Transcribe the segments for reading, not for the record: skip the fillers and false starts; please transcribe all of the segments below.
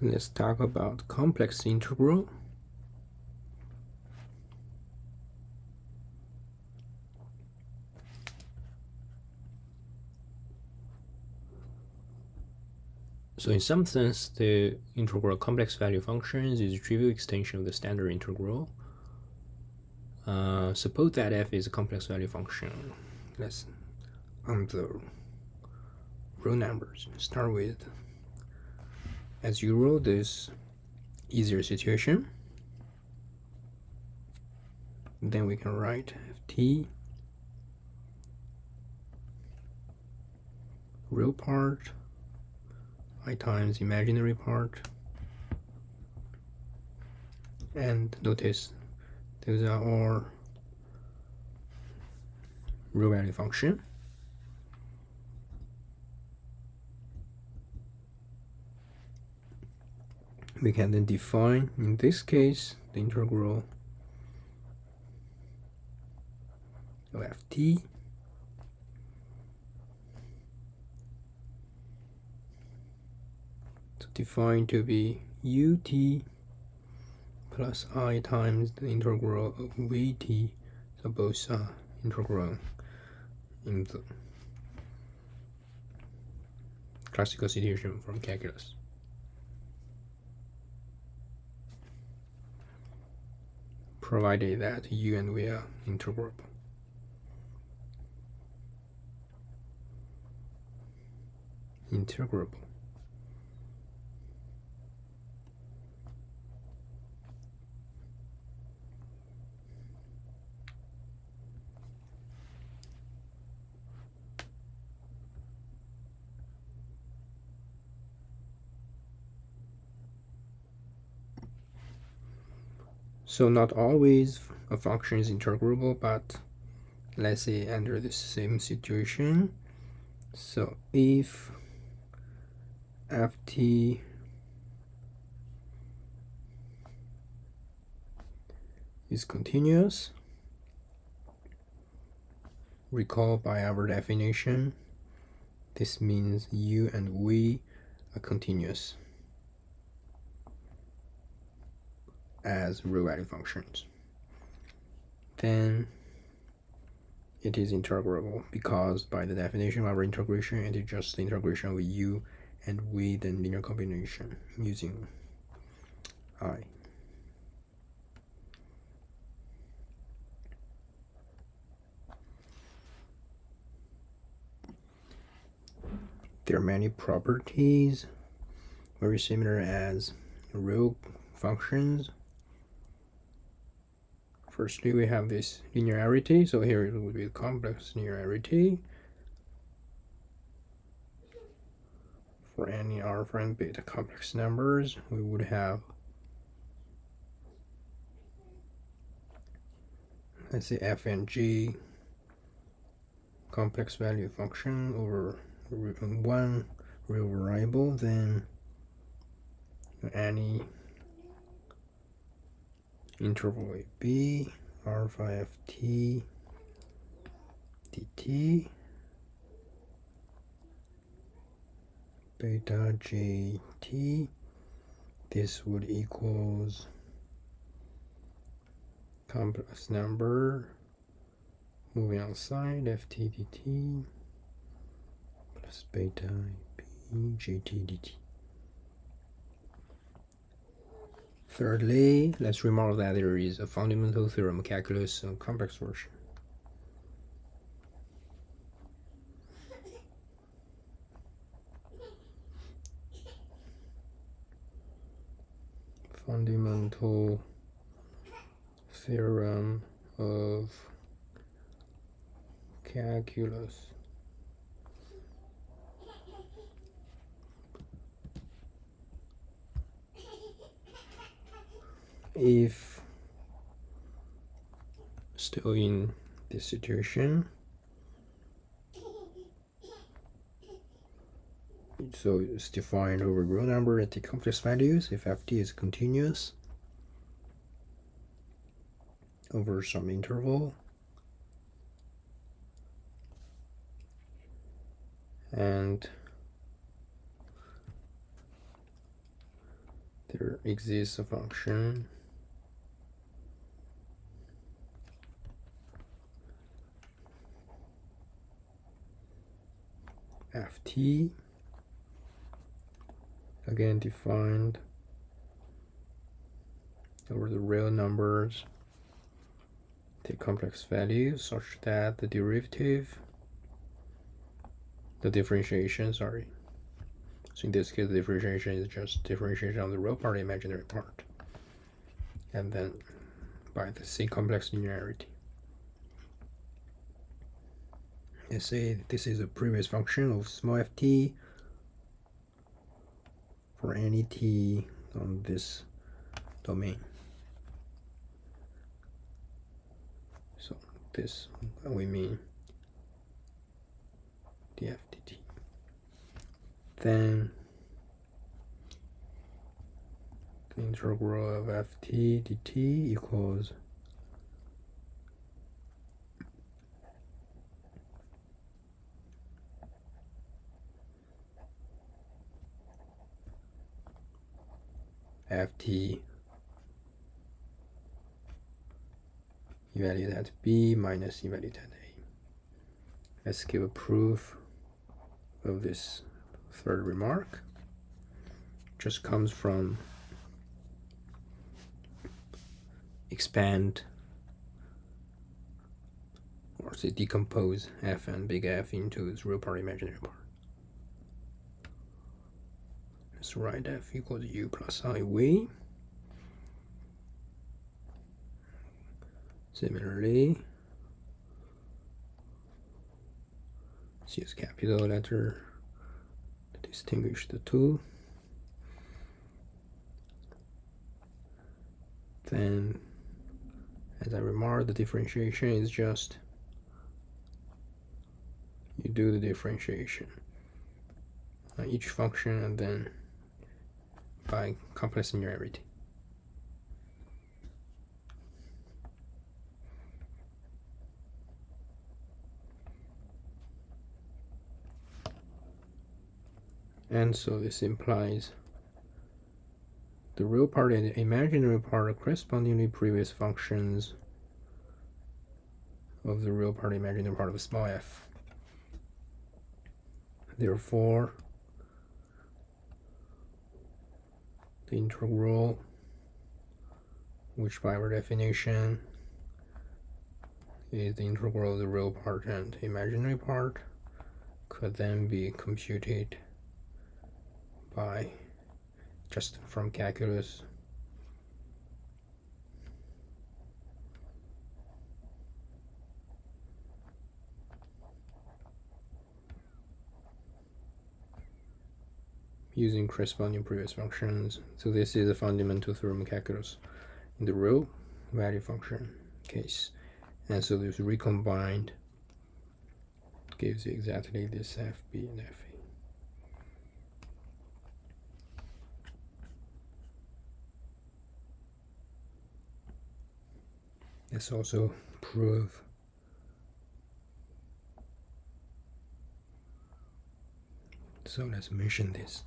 Let's talk about complex integral. So in some sense, the integral complex value functions is a trivial extension of the standard integral. Suppose that f is a complex value function. Let's on the row numbers. Start with, as usual, this easier situation. Then we can write ft real part I times imaginary part, and notice those are all real value function. We can then define, in this case, the integral of ft so defined to be ut plus I times the integral of vt, so both are integral in the classical situation from calculus. Provided that u and v are integrable. So not always a function is integrable, but let's say under the same situation. So if ft is continuous, recall by our definition, this means u and v are continuous as real value functions. Then it is integrable because by the definition of our integration, it is just the integration of u and v, then linear combination using I. There are many properties very similar as real functions. Firstly, we have this linearity, so here it would be complex linearity for any alpha and beta complex numbers. We would have, let's say, f and g complex value function over one real variable, then any interval a b alpha ft dt beta jt. This would equals complex number moving outside ft dt plus beta p jt dt. Thirdly, let's remark that there is a fundamental theorem of calculus complex version. Fundamental theorem of calculus. If still in this situation, so it's defined over real number at the complex values if ft is continuous over some interval, and there exists a function ft, again defined over the real numbers, take complex values such that the differentiation, sorry. So in this case, the differentiation is just differentiation of the real part, imaginary part, and then by the same complex linearity. Let's say this is a previous function of small ft for any t on this domain. So this we mean df dt. Then the integral of ft dt equals ft evaluated at b minus evaluated at a. Let's give a proof of this third remark. Just comes from expand, or say decompose f and big F into its real part, imaginary part. Let's write f equals u plus iv. Similarly, let's use capital letter to distinguish the two. Then, as I remarked, the differentiation is just you do the differentiation on each function and then by complex linearity. And so this implies the real part and the imaginary part are correspondingly previous functions of the real part, imaginary part of small f. Therefore, the integral, which by our definition is the integral of the real part and imaginary part, could then be computed by just from calculus using corresponding previous functions. So this is a fundamental theorem of calculus in the real value function case. And so this recombined gives you exactly this fb and fa. Let's also prove so let's mention this.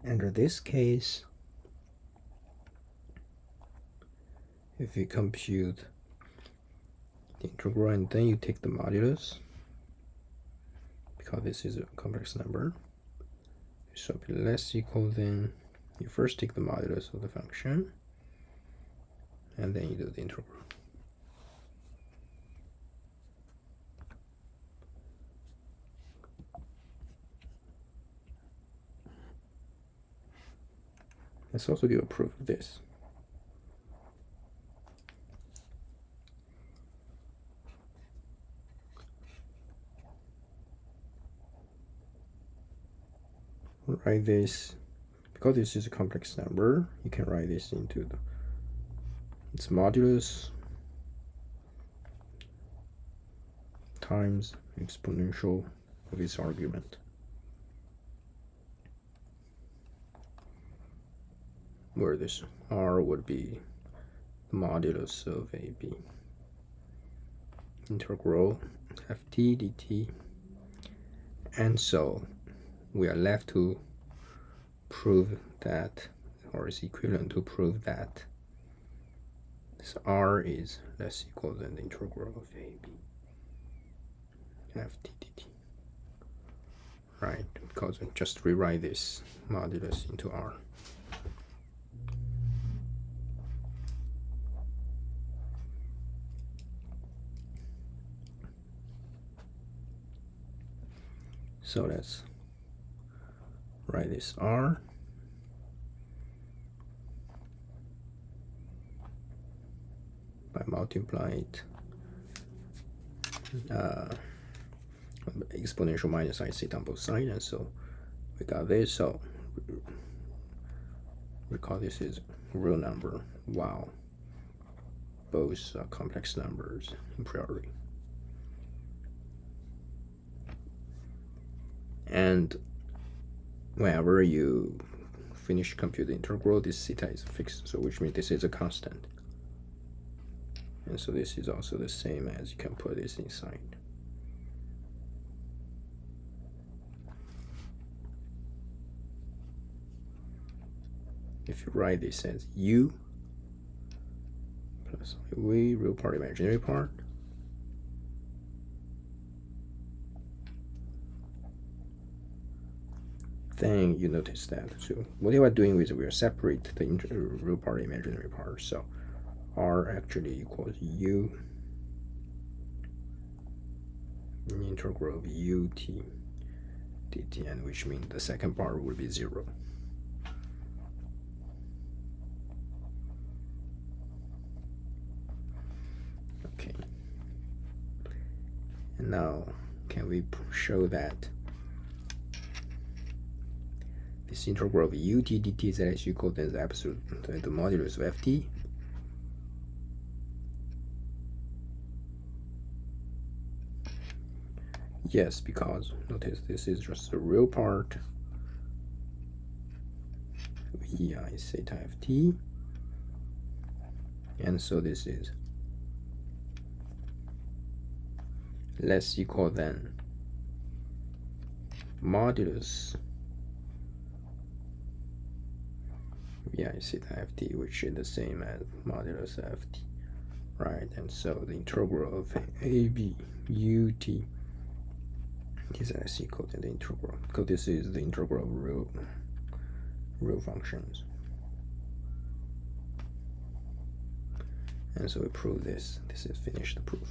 Under this case, if you compute the integral and then you take the modulus, because this is a complex number, so be less equal than you first take the modulus of the function and then you do the integral. Let's also give a proof of this. Write this, because this is a complex number, you can write this into its modulus times exponential of its argument, where this r would be the modulus of ab. Integral ft dt. And so we are left to prove that, or is equivalent to prove that this r is less equal than the integral of ab ft dt. Right, because I just rewrite this modulus into r. So let's write this r by multiplying it exponential minus I sit on both sides, and so we got this. So recall this is real number while both complex numbers in priori. And whenever you finish compute the integral, this theta is fixed, so which means this is a constant. And so this is also the same as you can put this inside. If you write this as u plus v, real part, imaginary part, then you notice that. So what you are doing is we are separate the real part, imaginary part. So r actually equals u integral of ut dt, and which means the second part will be 0. Okay. And now, can we show that this integral of ut dt is less equal than the absolute, the modulus of ft? Yes, because notice this is just the real part vi theta ft, and so this is less equal than modulus vi theta ft, which is the same as modulus ft, right? And so the integral of ab ut is less equal to the integral, because this is the integral of real functions. And so we prove this. This is finished the proof.